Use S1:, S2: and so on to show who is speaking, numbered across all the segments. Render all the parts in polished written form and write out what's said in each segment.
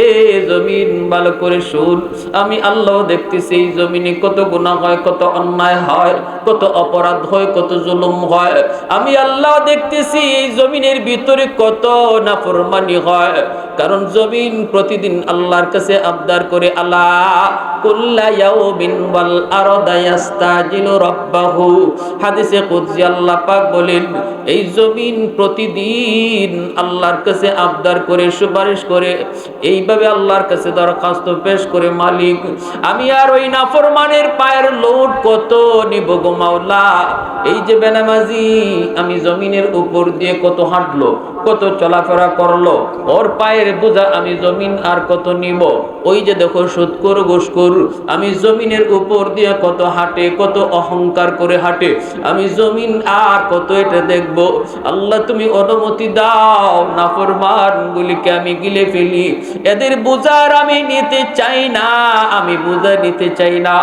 S1: এ জমিন ভালো করে শুন, আমি আল্লাহ দেখতেছি এই জমিনে কত গুনাহ হয়, কত অন্যায় হয়, কত অপরাধ হয়, কত জুলুম হয়। আমি আল্লাহ দেখতেছি এই জমিনের ভিতরে কত নাফরমানি হয়। কারণ জমিন প্রতিদিন আল্লাহর কাছে আবদার করে, আল্লাহ কুল্লা ইয়াউমিন ওয়াল আরদা ইয়াস্তাজিলু রাব্বাহু। হাদিসে কুদসি আল্লাহ পাক বলেন, এই জমিন প্রতিদিন আল্লাহর কাছে আবদার করে, সুপারিশ করে, এইভাবে আল্লাহর কাছে দরখাস্ত পেশ করে, মালিক আমি আর ওই নাফরমানের পায়ের লোড কত নিব গো মাওলা। এই যে বেনামাজি আমি জমিনের উপর দিয়ে কত হাঁটলো, কত চলাফেরা করলো, ওর পায়ের বোঝা আমি জমিন আর কত নিব। ওই যে দেখো সুদখোর ঘুষখোর, আমি জমিনের উপর দিয়ে কত হাঁটে, কত অহংকার করে হাঁটে, আমি জমিন আর কত এটা দেখব। আল্লাহ তুমি অনুমতি দাও, নাফরমান গুলিকে আমি গিলে ফেলি, এদের বোঝার আমি নিতে চাই না, আমি বোঝা নিতে চাই না।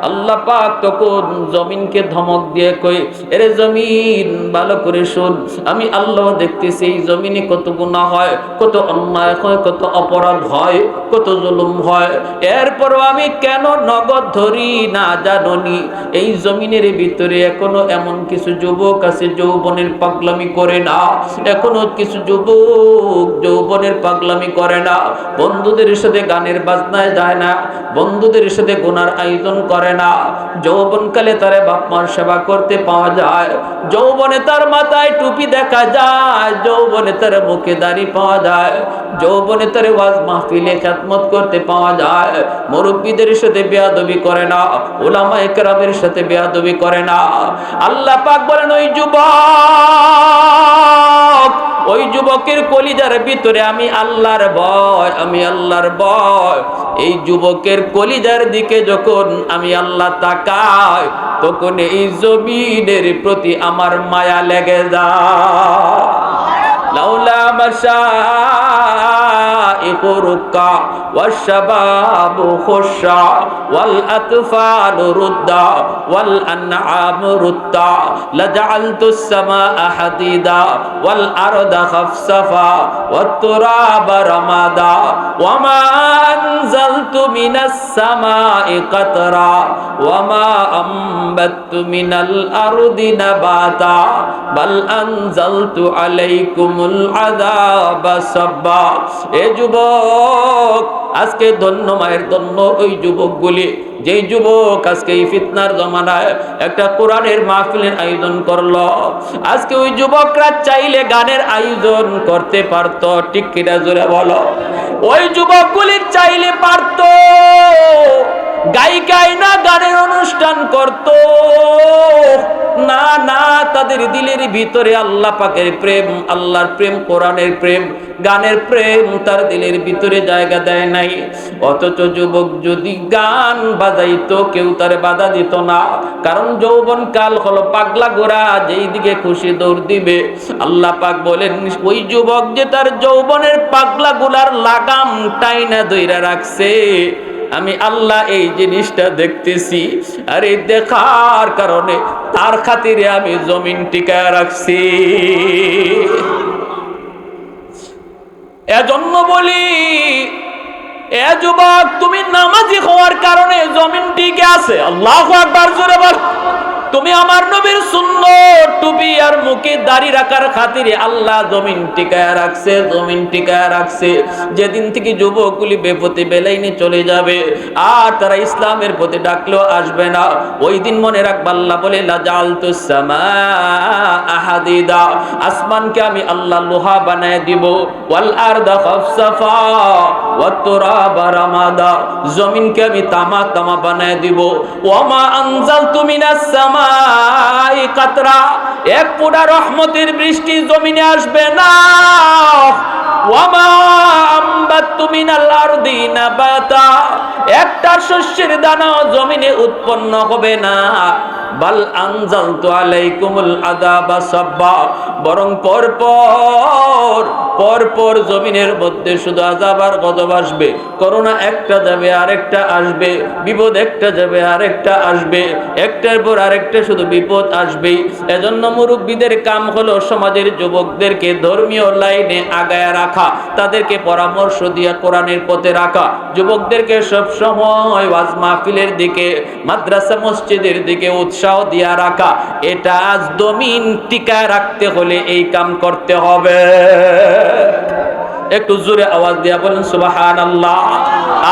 S1: আল্লাহ পাক তখন জমিনকে ধমক দিয়ে কই, এরে জমিন ভালো করে শোন, আমি আল্লাহ দেখতেছি এই জমিনে কত গুনাহ হয়, কত অন্যায় হয়, কত অপরাধ হয়, কত জুলুম হয়। এরপরও আমি কেন নগদ ধরি না জাননি? এই জমিনের ভিতরে এখনো এমন কিছু যুবক আছে যৌবনের পাগলামি করে না, এখনো কিছু যুবক যৌবনের পাগলামি করে না, বন্ধুদের সাথে গানের বাজনায় যায় না, বন্ধুদের সাথে গুনার আয়োজন করে না। যৌবনকালে তারে বাপ মার সেবা করতে পাওয়া যায়, যৌবনে তার মাথায় টুপি দেখা যায়, যৌবনে তার মুখে দাড়ি পাওয়া যায়, যৌবনে তার ওয়াজ মাহফিলে খিদমত করতে পাওয়া যায়। মুরব্বীদের সাথে বেয়াদবি করে না, উলামায়ে কেরামের সাথে বেয়াদবি করে না। আল্লাহ পাক বলেন, ওই যুবক, ওই যুবকের কলিজার ভিতরে আমি আল্লাহর ভয়, আমি আল্লাহর ভয়। এই যুবকের কলিজার দিকে যখন আমি আল্লাহ তাকাই, তখন এই জমিনের প্রতি আমার মায়া লেগে যায়। লাউলা মাশাইখু রুক্কা ওয়াশবাবু খুশা ওয়াল আতফালু রুদ্দা ওয়াল আনআমু রুদ্দা লাজআলতুস সামাআ হাদিদা ওয়াল আরদা খাফসাফা ওয়াত তুরাবা রামাদা ওয়ামা আনজালতু মিনাস সামাই কাতরা ওয়ামা আমবাততু মিনাল আরদি নাবাতা বাল আনজালতু আলাইকুমুল আযাবা সাব্বা। এ যুবক, আজকে ধন্য মায়ের ধন্য ওই যুবকগুলি, যেই যুবক আজকে এই ফিতনার জমানায় একটা কোরআনের মাহফিলের আয়োজন করলো। আজকে ওই যুবকরা চাইলে গানের আয়োজন করতে পারতো, ঠিক কিনা জোরে বলো? ওই যুবকগুলি চাইলে পারতো, গায়িকাই না গানের অনুষ্ঠান করত না, না, তাদের দিলের ভিতরে আল্লাহ পাকের প্রেম, আল্লাহর প্রেম, কোরআনের প্রেম, গানের প্রেম তার দিলের ভিতরে জায়গা দেয় নাই। অথচ যুবক যদি গান বাজাইতো, কেউ তারে বাধা দিত না, কারণ যৌবন কাল হলো পাগলা ঘোড়া, যেই দিকে খুশি দৌড় দিবে। আল্লাহ পাক বলেন, ওই যুবক যে তার যৌবনের পাগলা ঘোড়ার লাগাম টাইনা ধইরা রাখছে, আমি আল্লাহ এই জিনিসটা দেখতেছি, আর এই দেখার কারণে তার খাতিরে আমি জমিন টিকায় রাখছি। এজন্য বলি, এ যুবক, তুমি নামাজি হওয়ার কারণে জমিন টিকে আছে। আল্লাহু আকবার, জোরে বল। তুমি আমার নবীর সুন্নত টুপি আর মুখে দাড়ি রাখার খাতিরে আল্লাহ জমিন টিকায় রাখছে, জমিন টিকায় রাখছে। যেদিন থেকে যুবকগুলি বেপথে বেলাইনে চলে যাবে, আর তারা ইসলামের পথে ডাকলেও আসবে না, ওই দিন মনে রাখবা, আল্লাহ বলে লাজালতুস সামাআ হাদিদা, আসমানকে আমি আল্লাহ লোহা বানায় দিব, ওয়াল আরদা খাফসাফা ওয়াত তুরাবা রামাদা, জমিনকে আমি তামা তামা বানায় দিব। ওয়ামা আনজালতু মিনাস সামা কাতরা, এক ফোঁটা রহমতের বৃষ্টি জমিনে আসবে না। ওয়ামা আমবাততু মিনাল আরদি নাবাতা, একটা শস্যের দানা জমিনে উৎপন্ন হবে না। বাল আনজালতু আলাইকুমুল আযাবা সাব্বা, বরং পর জমিনের মধ্যে শুধু আযাব আর গজব আসবে। করোনা একটা যাবে আরেকটা আসবে, বিপদ একটা যাবে আরেকটা আসবে, একটার পর আরেকটা শুধু বিপদ আসবেই। এজন্য মুরব্বীদের কাম হলো সমাজের যুবকদেরকে ধর্মীয় লাইনে আগায় রাখা, তাদেরকে পরামর্শ দিয়া কোরআনের পথে রাখা, যুবকদেরকে সব সময় ওয়াজ মাহফিলের দিকে, মাদ্রাসা মসজিদের দিকে উৎসাহ দিয়া রাখা। এটা আজ জমিন টিকায় রাখতে হলে এই কাম করতে হবে। একটু জোরে আওয়াজ দিয়া বলেন সুবহানাল্লাহ,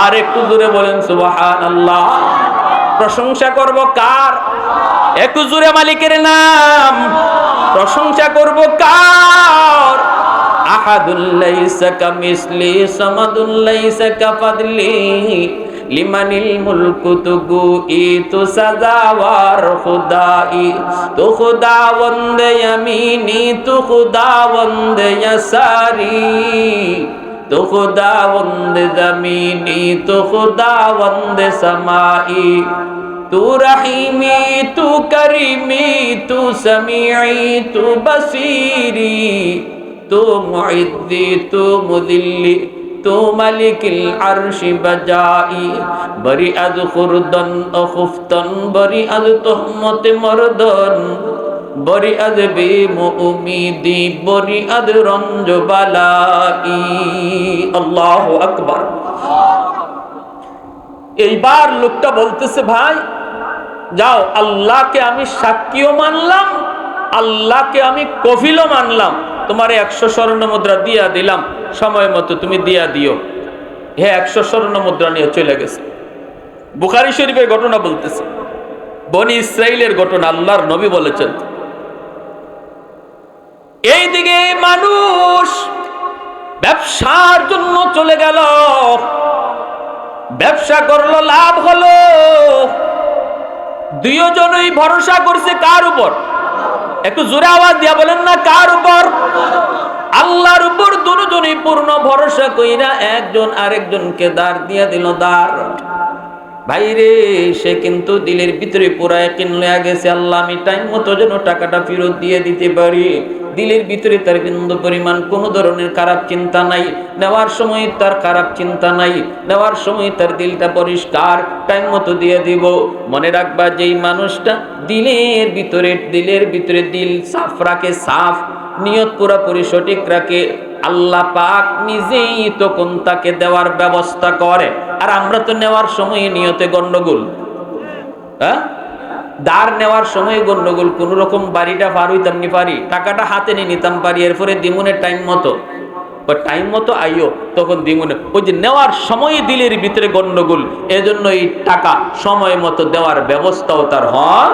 S1: আর একটু জোরে বলেন সুবহানাল্লাহ। প্রশংসা করব কার? একটু জোরে মালিকের নাম। প্রশংসা করব কার? আহাদুল লাইসা কামিসলি সামাদুল লাইসা কাফাদলি লিমানিল মুলকু তুগুই তু সাজাওয়ার খুদাই, তু খুদাওয়ান্দে ইয়ামিনি তু খুদাওয়ান্দে ইয়াসারি, তু খুদাওয়ান্দে জমিনি তু খুদাওয়ান্দে সামাই, তু রহিমি তু করিমি তু সমিঈ তু বসীরি, তু মুইদ্দি তু মুদিল্লি তু মালিকিল আরশি বাজাই, বরি আদ খুরদন ও খুফতন, বরি আদ তুহমত মরদন, বরি আদ বিমু উমিদি, বরি আদ রঞ্জ বালাই। আল্লাহু আকবার। এইবার লোকটা বলতেছে, ভাই যাও, আল্লাহকে আমি সাক্ষীও মানলাম, আল্লাহকে আমি কফিলও মানলাম, তোমার 100 স্বর্ণ মুদ্রা দিয়া দিলাম, সময় মতো তুমি দিয়া দিও। হে 100 স্বর্ণ মুদ্রা নিয়ে চলে গেছে। বুখারী শরীফের ঘটনা বলতেছে, বনি ইসরাইলের ঘটনা, আল্লাহর নবী বলেছেন। এইদিকে মানুষ ব্যবসার জন্য চলে গেল, ব্যবসা করলো, লাভ হলো। দুইজনই ভরসা করছে কার উপর? একটু জোরে আওয়াজ দিয়া বলেন না, কার উপর? আল্লাহর উপর দুজনই পূর্ণ ভরসা কইরা একজন আরেকজনকে দাঁড় দিয়া দিল। দাঁড় ভাইরে, সে কিন্তু দিলের ভিতরে পুরা ইয়াকিন লয়ে গেছে, আল্লাহ আমি টাইম মতো যেন টাকাটা ফেরত দিয়ে দিতে পারি। দিলের ভিতরে তার বিন্দু পরিমাণ কোনো ধরনের খারাপ চিন্তা নাই, নেওয়ার সময় তার খারাপ চিন্তা নাই, নেওয়ার সময় তার দিলটা পরিষ্কার, টাইম মতো দিয়ে দিব। মনে রাখবা, যেই মানুষটা দিলের ভিতরে দিল সাফ রাখে, সাফ নিয়ত পুরাপুরি সঠিক রাখে, আল্লাহ পাক নিজেই তখন তাকে দেওয়ার ব্যবস্থা করে। আর আমরা তো নেওয়ার সময় নিয়তে গন্ডগোল, হ্যাঁ, দাঁড় নেওয়ার সময় গন্ডগোল, কোন রকম বাড়িটা পার হইতাম নি পারি, টাকাটা হাতে নিয়ে নিতাম পারি, এরপরে দিমুনের টাইম মতো আইও, তখন দিমুনে ওই যে নেওয়ার সময় দিলের ভিতরে গন্ডগোল। এজন্য এই টাকা সময় মতো দেওয়ার ব্যবস্থাও তার হয়।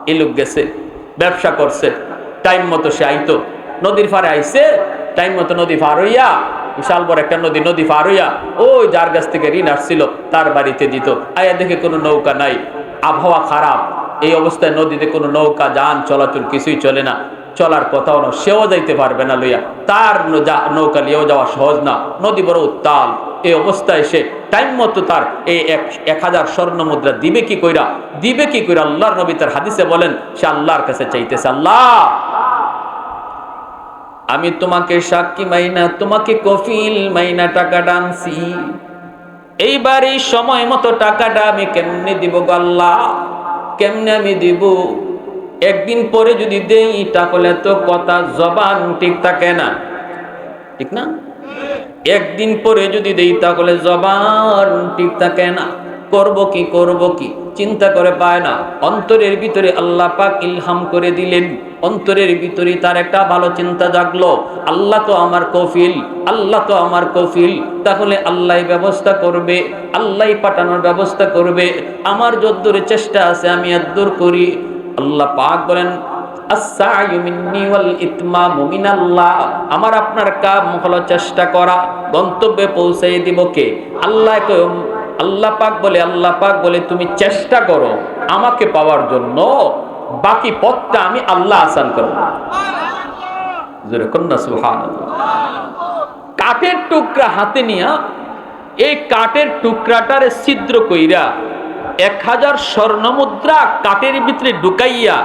S1: এই লোক গেছে, ব্যবসা করছে, টাইম মতো সে আইতো, নদীর পারে আইছে, টাইম মতো নদী পার হইয়া, বিশাল বড় একটা নদী পার হইয়া ওই যার কাছ থেকে ঋণ আসছিল তার বাড়িতে দিত। আয়া দেখে কোনো নৌকা নাই, আবহাওয়া খারাপ, এই অবস্থায় নদীতে কোনো নৌকা যান চলাচল কিছুই চলে না, চলার কথাও না, সেও যাইতে পারবে না লইয়া, তার নৌকা নিয়েও যাওয়া সহজ না, নদী বড় উত্তাল। এই অবস্থায় সে টাইম মতো তার এই 1000 স্বর্ণ মুদ্রা দিবে কি কইরা? আল্লাহর নবী তার হাদিসে বলেন, সে আল্লাহর কাছে চাইতেছে, আল্লাহ আমি তোমাকে সাক্ষী মাইনা, তোমাকে কফিল মাইনা টাকাটা আনছি, এইবার এই সময় মতো টাকাটা আমি কেমনে দিব গো আল্লাহ, কেমনে আমি দিব? একদিন পরে যদি দেই তাহলে তো কথা জবান ঠিক থাকে না, ঠিক না? একদিন পরে যদি দেই তাহলে জবান ঠিক থাকে না, করব কি চিন্তা করে পায় না। অন্তরের ভিতরে আল্লাহ পাক ইলহাম করে দিলেন, অন্তরের ভিতরে তার একটা ভালো চিন্তা জাগলো, আল্লাহ তো আমার কফিল, তাহলে আল্লাহ ব্যবস্থা করবে, আল্লাহ পাঠানোর ব্যবস্থা করবে, আমার যদ্দূর চেষ্টা আছে আমি এদ্দূর করি। আল্লাহ পাক বলেন, আস-সা'য়ু মিন্নি ওয়াল ইতমামু মিনাল্লাহ, আমার আপনার কাম হলো চেষ্টা করা, গন্তব্যে পৌঁছে দিব কে? আল্লাহ পাক বলে তুমি চেষ্টা করো আমাকে পাওয়ার জন্য, বাকি পথটা আমি আল্লাহ আসান করব। জোরে কন্না সুবহানাল্লাহ। কাঠের টুকরা হাতে নিয়া এই কাঠের টুকরাটারে ছিদ্র কইরা 1000 স্বর্ণ মুদ্রা কাঠের ভিতরে ঢুকাইয়া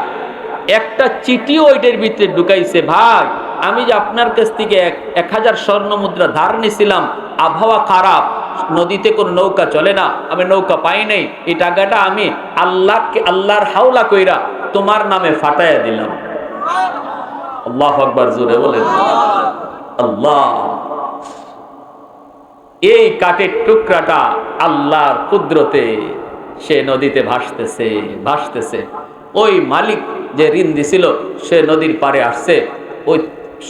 S1: একটা চিঠিও ওইটার ভিতরে ঢুকাইছে। ভাই, আমি যে আপনার কাছ থেকে 1000 স্বর্ণ মুদ্রা ধার নিছিলাম, আবহাওয়া খারাপ, নদীতে কোনো নৌকা চলে না, আমি নৌকা পাই নাই, এই টাকাটা আমি আল্লাহর হাওলা কইরা তোমার নামে ফাটাইয়া দিলাম। আল্লাহু আকবার, জোরে বলেন আল্লাহ। এই কাঠের টুকরাটা আল্লাহর কুদরতে সে নদীতে ভাসতেছে ভাসতেছে। ওই মালিক যে ঋণ দিছিল সে নদীর পারে আসছে ওই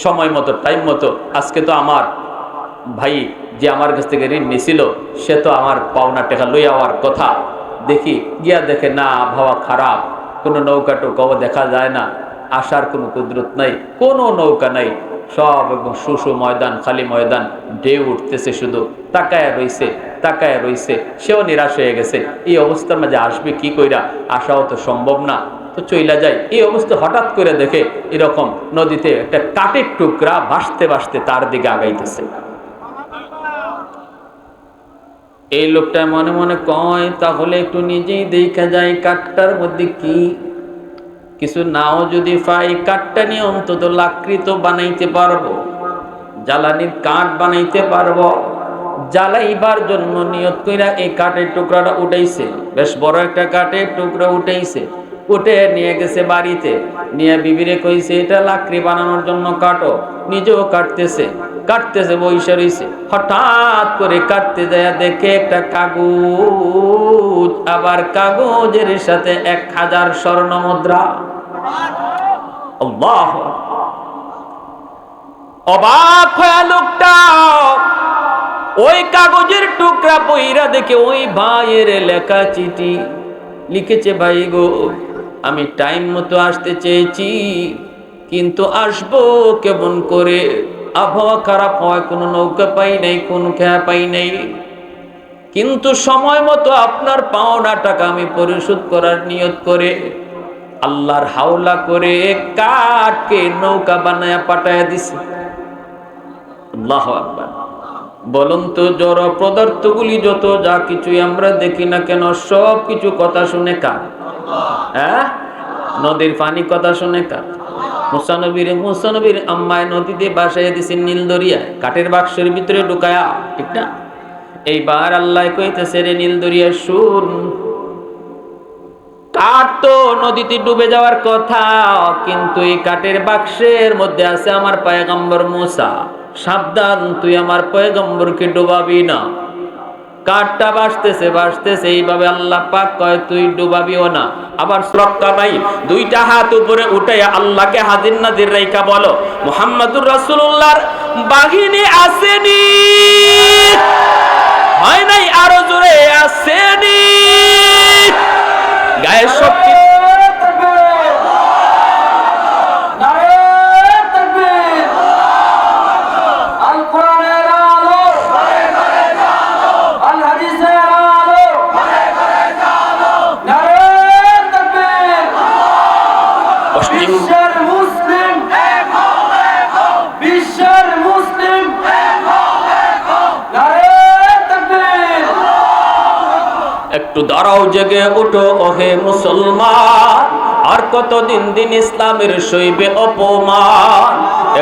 S1: সময় মতো, টাইম মতো। আজকে তো আমার ভাই যে আমার কাছ থেকে ঋণ নিছিল সে তো আমার পাওনা টাকা লই যাওয়ার কথা। দেখি গিয়া দেখে না, আবহাওয়া খারাপ, কোনো নৌকা টোকাও দেখা যায় না, আসার কোনো কুদরত নাই, কোনো নৌকা নাই, সব এবং শুশু ময়দান, খালি ময়দান, ঢেউ উঠতেছে, শুধু তাকায় রইছে তাকায় রইছে। সেও নিরাশ হয়ে গেছে। এই অবস্থার মাঝে আসবে কি কইরা, আসাও তো সম্ভব না, তো চইলা যায়। এই অবস্থা হঠাৎ করে দেখে এরকম নদীতে একটা কাঠের টুকরা ভাসতে ভাসতে তার দিকে আগাইতেছে। এই লোকটা মনে মনে কয়, তাহলে একটু নিজেই দেখা যায় কাঠটার মধ্যে কি কিছু নাও যদি পাই, কাঠটা নিয়ে অন্তত লাকড়ি তো বানাইতে পারবো, জ্বালানির কাঠ বানাইতে পারবো। জ্বালাইবার জন্য নিয়ত কইরা এই কাঠের টুকরাটা উঠাইছে, বেশ বড় একটা কাঠের টুকরা উঠাইছে, উঠে নিয়ে গেছে বাড়িতে, নিয়ে বিবিরে কইছে এটা লাকড়ি বানানোর জন্য কাটো। নিজেও কাটতেছে কাটতেছে বইসা রইছে। হঠাৎ করে কাটতে যায় দেখে একটা কাগজ, আবার কাগজের সাথে 1000 স্বর্ণ মুদ্রা। আল্লাহ, অবাক হয়ে লোকটা ওই কাগজের টুকরা পইরা দেখে ওই ভাইয়ের লেখা চিঠি লিখেছে, ভাই গো, আমি টাইম মতো আসতে চেয়েছি, কিন্তু আসবো কেমন করে, আবহাওয়া খারাপ হয়, কোনো নৌকা পাই নাই, কোনো খেয়া পাই নাই, কিন্তু সময় মতো আপনার পাওনা টাকা আমি পরিশোধ করার নিয়ত করে আল্লাহর হাওলা করে কাঠকে নৌকা বানায়া পাঠায়া দিছি। আল্লাহু আকবার। বলুন তো, জড় পদার্থগুলি যত যা কিছুই আমরা দেখি না কেন, সব কিছু কথা শুনে কার? হ্যাঁ, নদীর পানি কথা শুনে কার? মুসানবীর আম্মায় নদীতে বাসায় দিছে নীল দরিয়া, কাঠের বাক্সের ভিতরে ঢুকায়া, ঠিক না? এইবার আল্লাহ কইতেছে, রে নীল দরিয়া শুন, কাঠ তো নদীতে ডুবে যাওয়ার কথা, কিন্তু এই কাঠের বাক্সের মধ্যে আছে আমার পয়গম্বর মুসা, সাবধান, তুই আমার পয়গম্বরকে ডুবাবি না। কাঠটা ভাসতেছে ভাসতেছে, এইভাবে আল্লাহ পাক কয় তুই ডুবাবিও না। আবার শ্রদ্ধা নাই, দুইটা হাত উপরে উঠাইয়া আল্লাহকে হাজির নাজির রাইখা বলো, মুহাম্মাদুর রাসূলুল্লাহর বাহিনী আসেনি, হয় নাই, আরো জোরে আসেনি, গায়ের শক্তি একটু দাঁড়াও, জেগে ওঠো ওহে মুসলমান, আর কতদিন দিন ইসলামের সইবে অপমান।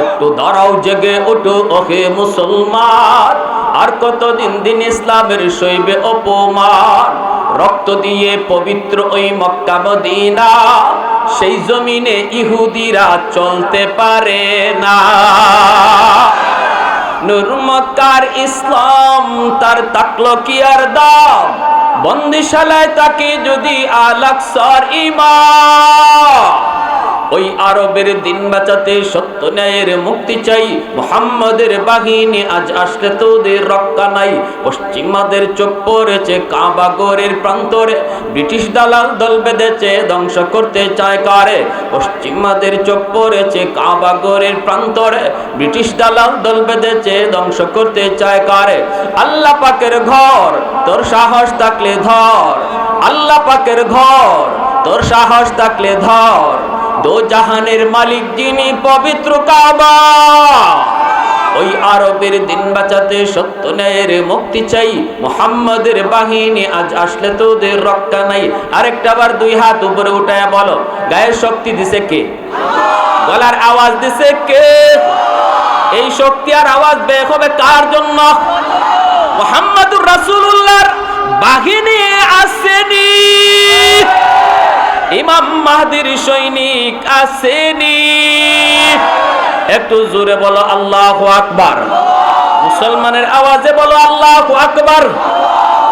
S1: একটু দাঁড়াও, জেগে ওঠো ওহে মুসলমান, আর কতদিন দিন ইসলামের সইবে অপমান। রক্ত দিয়ে পবিত্র ওই মক্কা মদিনা, সেই জমিনে ইহুদিরা চলতে পারে না। নূর মক্কার ইসলাম তার তাকলো কি আর দাম, বন্দিশালায় তাকে যদি আল-আকসার ইমাম। ওই আরবের দিন বাঁচাতে সত্য ন্যায়ের মুক্তি চাই, মুহাম্মাদের বাহিনী আজ আসলে তোদের রক্ষা নাই। পশ্চিমাদের চোখ পড়েছে কাবা ঘরের প্রান্তরে, ব্রিটিশ দালাল দল বেঁধেছে ধ্বংস করতে চায় কারে। পশ্চিমাদের চোখ পড়েছে কাবা ঘরের প্রান্তরে, ব্রিটিশ দালাল দল বেঁধেছে ধ্বংস করতে চায় কারে। আল্লাহ পাকের ঘর, তোর সাহস থাকলে ধর, আল্লাহ পাকের ঘর, তোর সাহস থাকলে ধর। দো জাহানের মালিক যিনি, পবিত্র কাবা, ওই আরবের দিন বাঁচাতে সত্য ন্যায়ের মুক্তি চাই, মুহাম্মাদের বাহিনী আজ আসলে তোদের রক্ষা নাই। আরেকটা বার দুই হাত উপরে উঠায়া বলো, গায়ের শক্তি দিছে কে? গলার আওয়াজ দিছে কে? এই শক্তি আর আওয়াজ বের হবে কার জন্য? মুহাম্মাদুর রাসূলুল্লাহর বাহিনী আসেনি, ইমাম মাহদির সৈনিক আসেনি। একটু জোরে বলো আল্লাহু আকবার। মুসলমানের আওয়াজে বলো আল্লাহু আকবার।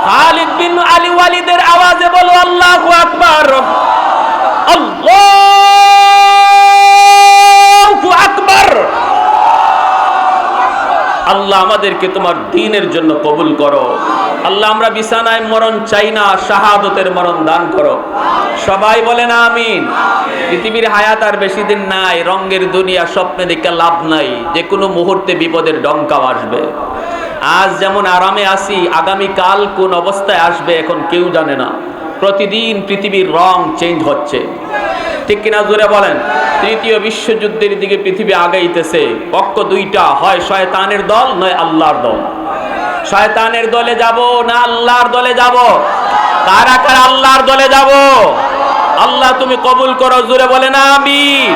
S1: খালিদ বিন আলী ওয়ালিদের আওয়াজে বলো আল্লাহু আকবার। আল্লাহু আকবার। আল্লাহ আমাদেরকে তোমার দ্বীনের জন্য কবুল করো। আল্লাহ আমরা বিছানায় মরণ চাই না, শাহাদতের মরণ দান করো। সবাই বলেন আমিন। পৃথিবীর হায়াত আর বেশি দিন নাই। রঙের দুনিয়া স্বপ্নে দেখে লাভ নাই, যে কোনো মুহূর্তে বিপদের ডঙ্কা আসবে। আজ যেমন আরামে আছি, আগামী কাল কোন অবস্থায় আসবে এখন কেউ জানে না। প্রতিদিন পৃথিবীর রং চেঞ্জ হচ্ছে, ঠিক কিনা জোরে বলেন। তৃতীয় বিশ্বযুদ্ধের দিকে পৃথিবী আগাইতেছে। পক্ষ দুইটা, হয় শয়তানের দল নয় আল্লাহর দল। শয়তানের দলে যাব না আল্লাহর দলে যাব? কারা কারা আল্লাহর দলে যাব? আল্লাহ তুমি কবুল করো। জোরে বলেন আমিন।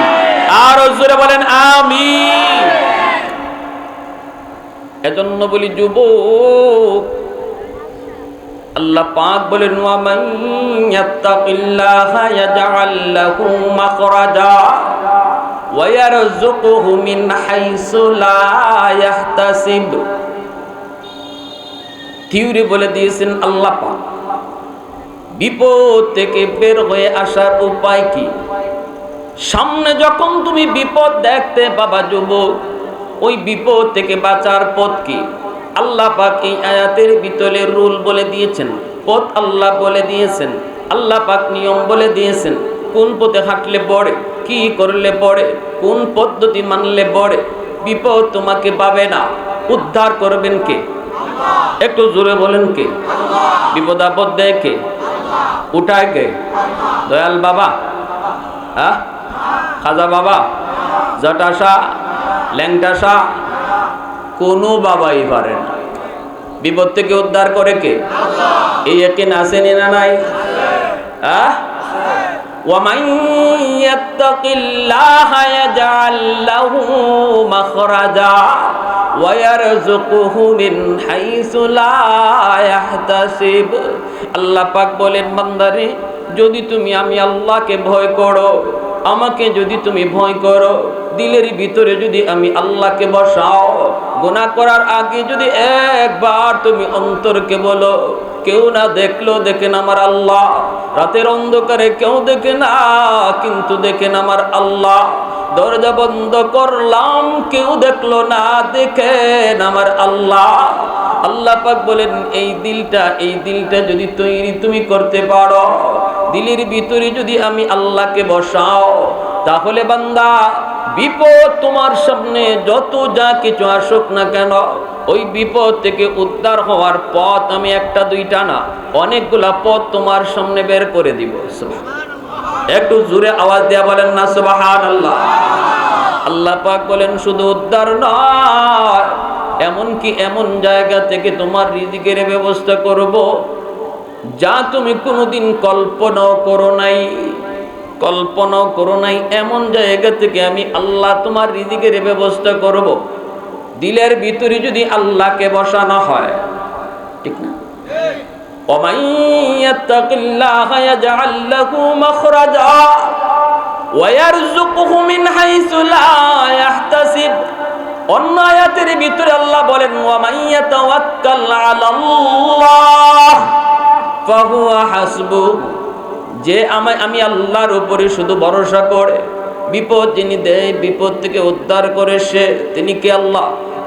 S1: আর জোরে বলেন আমিন। এজন্য বলি যুবক, আল্লাহ পাক বলেন ওয়া মান ইয়াত্তাকিল্লাহা ইয়াজআল লাহু মাখরাজা ওয়া ইয়ারযুকুহু মিন হাইসু লা ইয়াহতাসিব। থিওরি বলে দিয়েছেন আল্লাহ পাক, বিপদ থেকে বের হয়ে আসার উপায় কি? সামনে যখন তুমি বিপদ দেখতে পাবা যুবক, ওই বিপদ থেকে বাঁচার পথ কি? আল্লাহ পাক এই আয়াতের ভিতরে রুল বলে দিয়েছেন, পথ আল্লাহ বলে দিয়েছেন। আল্লাহ পাক নিয়ম বলে দিয়েছেন, কোন পথে হাঁটলে পড়ে, কি করলে পড়ে, কোন পদ্ধতি মানলে পড়ে। বিপদ তোমাকে পাবে না। উদ্ধার করবেন কে? একটু জোরে বলেন কে? বিপদ আপদ দেয় কে? উঠায় কে? দয়াল বাবা, হ্যাঁ, খাজা বাবা, জটাশা, ল্যাংটাশা, কোনো বাবাই পারে না। বিপদ থেকে উদ্ধার করে কে? এই ইয়াকিন আসেনি না নাই? হ্যাঁ, ওয়ামান ইয়াত্তাকিল্লাহা ইয়াজআল লাহু মাখরাজা ওয়া ইয়ারযুকুহু মিন হাইসু লা ইয়াহতাসিব। আল্লাহ পাক বলেন, বান্দারে যদি তুমি আমি আল্লাহকে ভয় করো, আমাকে যদি তুমি ভয় করো, দিলের ভিতরে যদি আমি আল্লাহকে বসাও, গুনাহ করার আগে যদি একবার তুমি অন্তরকে বলো, কেউ না দেখলো দেখেন আমার আল্লাহ, রাতের অন্ধকারে কেউ দেখে না কিন্তু দেখেন আমার আল্লাহ, দরজা বন্ধ করলাম কেউ দেখলো না দেখেন আমার আল্লাহ। আল্লাহ পাক বলেন এই দিলটা যদি তৈরি তুমি করতে পারো, দিলের ভিতরে যদি আমি আল্লাহকে বসাও, তাহলে বান্দা বিপদ তোমার সামনে যত যা কিছু আসুক না কেন, ওই বিপদ থেকে উদ্ধার হওয়ার পথ আমি একটা দুইটা না, অনেকগুলা পথ তোমার সামনে বের করে দিব। একটু জোরে আওয়াজ দেয়া বলেন না সুবহানাল্লাহ। আল্লাহ পাক বলেন শুধু উদ্ধার নয়, এমনকি এমন জায়গা থেকে তোমার রিজিকের ব্যবস্থা করব যা তুমি কোনোদিন কল্পনাও করো নাই। এমন জায়গা থেকে আমি আল্লাহ তোমার রিজিকের ব্যবস্থা করব। দিলের ভিতরে যদি আল্লাহকে বসানো হয়, ঠিক না? ওয়ামান ইয়াত্তাকিল্লাহা ইয়াজআল লাহু মাখরাজা ওয়া ইয়ারযুকুহু মিন হাইসু লা ইয়াহতাসিব। অন্য আয়াতের ভিতরে আল্লাহ বলেন ওয়ামান ইয়াতাওয়াক্কাল আলাল্লাহ ফাহুয়া হাসবুহ। যে আমি আল্লাহর উপরে শুধু ভরসা করে, বিপদ যিনি দেয়, বিপদ থেকে উদ্ধার করে সে, তিনি কে? আল্লাহ।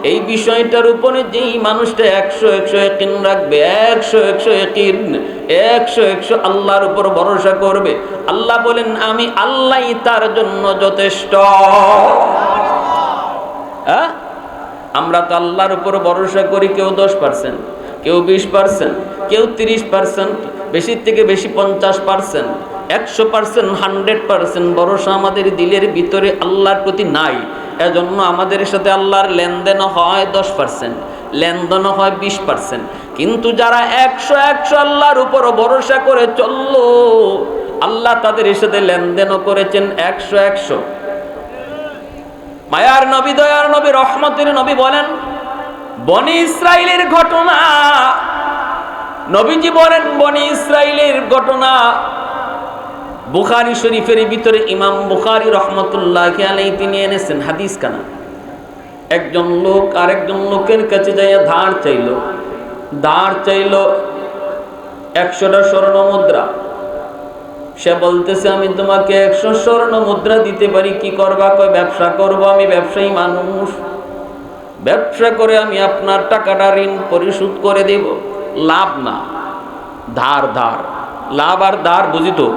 S1: এই বিষয়টার উপরে যেই মানুষটা 100 ইয়াকিন রাখবে, 100 ইয়াকিন, 100 আল্লাহর উপর ভরসা করবে, আল্লাহ বলেন আমি আল্লাহই তার জন্য যথেষ্ট। হ্যাঁ, আমরা তো আল্লাহর উপর ভরসা করি, কেউ 10%, কেউ 20%, কেউ 30%, বেশি থেকে বেশি 50%, 100%, 100% ভরসা আমাদের দিলের ভিতরে আল্লাহর প্রতি নাই। এজন্য আমাদের সাথে আল্লাহর লেনদেন হয় 10%, লেনদেন হয় 20%। কিন্তু যারা 100 আল্লাহর উপর ভরসা করে চললো, আল্লাহ তাদের সাথে লেনদেনও করেছেন 100। মায়ার নবী, দয়ার নবী, রহমতের নবী বলেন, বনি ইসরাইলের ঘটনা, নবীজি বলেন বনি ইসরাইলের ঘটনা বুখারী শরীফের ভিতরে ইমাম বুখারী রাহমাতুল্লাহি আলাইহি তিনি এনেছেন হাদিস কানা। একজন লোক আরেকজন লোকের কাছে যাইয়া ধার চাইলো 100টা স্বর্ণ মুদ্রা। সে বলতেছে, আমি তোমাকে 100 স্বর্ণ মুদ্রা দিতে পারি, কি করবা? কয়, ব্যবসা করবো, আমি ব্যবসায়ী মানুষ, ব্যবসা করে আমি আপনার টাকাটা ঋণ পরিশোধ করে দেব। লাভ না, ধার। লাভ আর ধার বুঝি তো?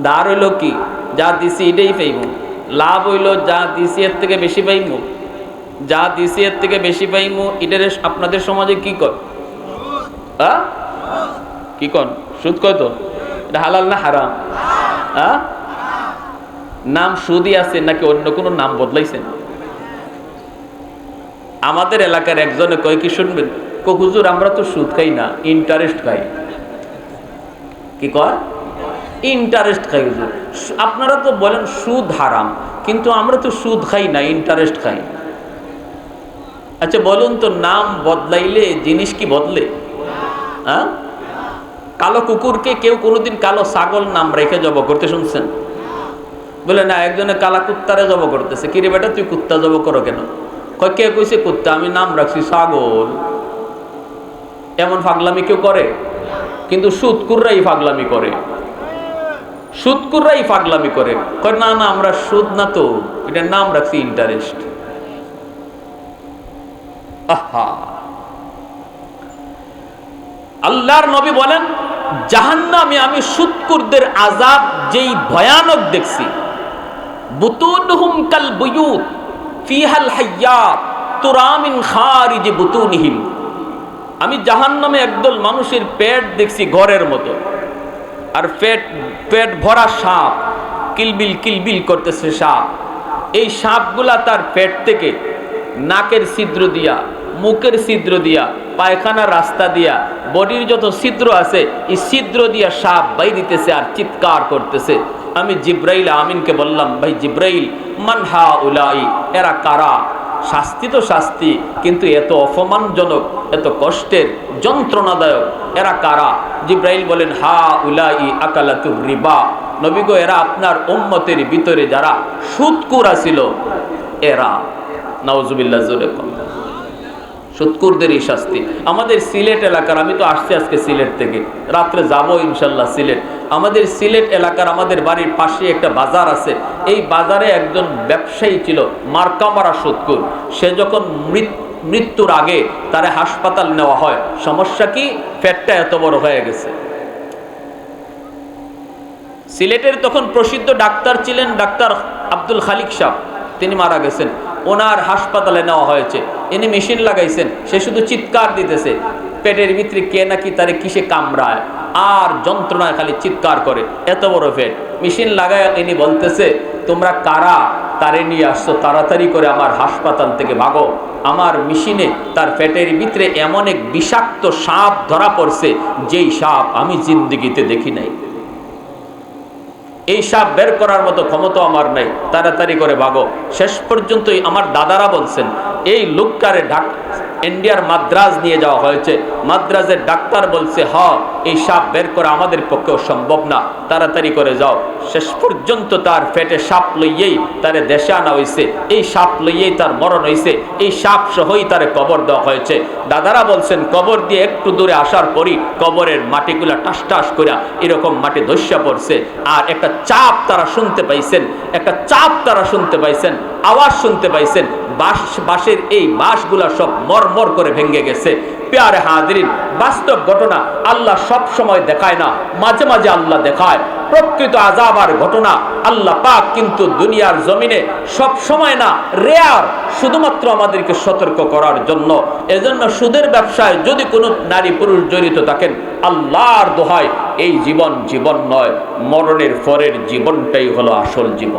S1: ধার হইল কি, যা দিছি এটাই পাইব। লাভ হইল যা দিছি এর থেকে বেশি পাইব, যা দিছি এর থেকে বেশি পাইব। এটার আপনাদের সমাজে কি কর? কি কন? সুদ কয় তো? এটা হালাল না হারাম? নাম সুদই আছে নাকি অন্য কোনো নাম বদলাইছেন? আমাদের এলাকার একজনে কয় কি শুনবেন, হুজুর আমরা তো সুদ খাই না, ইন্টারেস্ট খাই। কি কয়? ইন্টারেস্ট খাই। হুজুর আপনারা তো বলেন সুদ হারাম, কিন্তু আমরা তো সুদ খাই না, ইন্টারেস্ট খাই। আচ্ছা বলুন তো, নাম বদলাইলে জিনিস কি বদলে? কালো কুকুরকে কেউ কোনোদিন কালো ছাগল নাম রেখে জব করতে শুনছেন? বলে না, একজনে কালা কুত্তারে জব করতেছে। কিরে বেটা, তুই কুত্তা জব করো কেন? কয়, কে কইছে কুত্তা? আমি নাম রাখছি ছাগল। এমন পাগলামি কেউ করে? কিন্তু সুদকুররাই পাগলামি করে, সুদকুররাই পাগলামি করে। কয় না না, আমরা সুদ না তো, এটা নাম রাখছি ইন্টারেস্ট। আহা, আল্লাহর নবী বলেন, জাহান্নামে আমি সুদকুরদের আযাব যেই ভয়ানক দেখছি, বুতুনহুম কাল বুয়ুত ফিহাল হাইয়াত তুরা মিন খারিজ বুতুনিহিম। আমি জাহান্নামে একদল মানুষের পেট দেখছি ঘরের মতো, আর পেট ভরা সাপ, কিলবিল করতেছে সাপ। এই সাপগুলা তার পেট থেকে নাকের ছিদ্র দিয়া, মুখের ছিদ্র দিয়া, পায়খানার রাস্তা দিয়া, বডির যত ছিদ্র আছে এই ছিদ্র দিয়া সাপ বাইর দিতেছে আর চিৎকার করতেছে। আমি জিব্রাইল আমিনকে বললাম, ভাই জিব্রাইল, মান হাউলাই, এরা কারা? শাস্তি তো শাস্তি, কিন্তু এত অপমানজনক, এত কষ্টের, যন্ত্রণাদায়ক, এরা কারা? জিব্রাইল বলেন, হাউলাই আকালাতুর রিবা। নবী গো, এরা আপনার উম্মতের ভিতরে যারা সুদকুর ছিল এরা। নাউজুবিল্লাহ, জোরে কম। সুদকুরদের এই শাস্তি। আমাদের সিলেট এলাকার, আমি তো আসছি আজকে সিলেট থেকে, রাত্রে যাবো ইনশাল্লাহ সিলেট। আমাদের সিলেট এলাকার, আমাদের বাড়ির পাশে একটা বাজার আছে। এই বাজারে একজন ব্যবসায়ী ছিল, মার্কামারা সুদকুর। সে যখন মৃত্যুর আগে তারে হাসপাতাল নেওয়া হয়। সমস্যা কি? পেটটা এত বড় হয়ে গেছে। সিলেটের তখন প্রসিদ্ধ ডাক্তার ছিলেন ডাক্তার আব্দুল খালিক সাহেব, তিনি মারা গেছেন। ওনার হাসপাতালে নেওয়া হয়েছে, ইনি মেশিন লাগাইছেন। সে শুধু চিৎকার দিতেছে, পেটের ভিতরে কে নাকি তারে কিসে কামড়ায়, আর যন্ত্রণায় খালি চিৎকার করে, এত বড় পেট। মেশিন লাগায় ইনি বলতেছে, তোমরা কারা তারে নিয়ে আসছো? তাড়াতাড়ি করে আমার হাসপাতাল থেকে ভাগো। আমার মেশিনে তার পেটের ভিতরে এমন এক বিষাক্ত সাপ ধরা পড়ছে, যেই সাপ আমি জিন্দেগিতে দেখি নাই। এই সাপ বের করার মতো ক্ষমতা আমার নাই, তাড়াতাড়ি করে ভাগো। শেষ পর্যন্তই আমার দাদারা বলছেন, এই লোকটারে ইন্ডিয়ার মাদ্রাজ নিয়ে যাওয়া হয়েছে। মাদ্রাজের ডাক্তার বলছে, এই সাপ বের করা আমাদের পক্ষেও সম্ভব না, তাড়াতাড়ি করে যাও। শেষ পর্যন্ত তার পেটে সাপ লইয়েই তারে দেশে আনা হয়েছে, এই সাপ লইয়েই তার মরণ হয়েছে, এই সাপ সহই তারে কবর দেওয়া হয়েছে। দাদারা বলছেন, কবর দিয়ে একটু দূরে আসার পরই কবরের মাটিগুলা টাস টাস করে এরকম মাটি ধস্যা পড়ছে। আর একটা চাপ তারা শুনতে পাইছেন, একটা চাপ তারা শুনতে পাইছেন, আওয়াজ শুনতে পাইছেন। বাঁশের এই বাঁশগুলা সব মরমর করে ভেঙে গেছে। প্যারে হাজিরিন, বাস্তব ঘটনা আল্লাহ সব সময় দেখায় না, মাঝে মাঝে আল্লাহ দেখায়। প্রকৃত আযাব আর ঘটনা আল্লাহ পাক কিন্তু দুনিয়ার জমিনে সব সময় না, রেয়ার, শুধুমাত্র আমাদেরকে সতর্ক করার জন্য। এজন্য সুদের ব্যবসায় যদি কোনো নারী পুরুষ জড়িত থাকেন, আল্লাহর দোহাই, এই জীবন জীবন নয়, মরণের পরের জীবনটাই হলো আসল জীবন।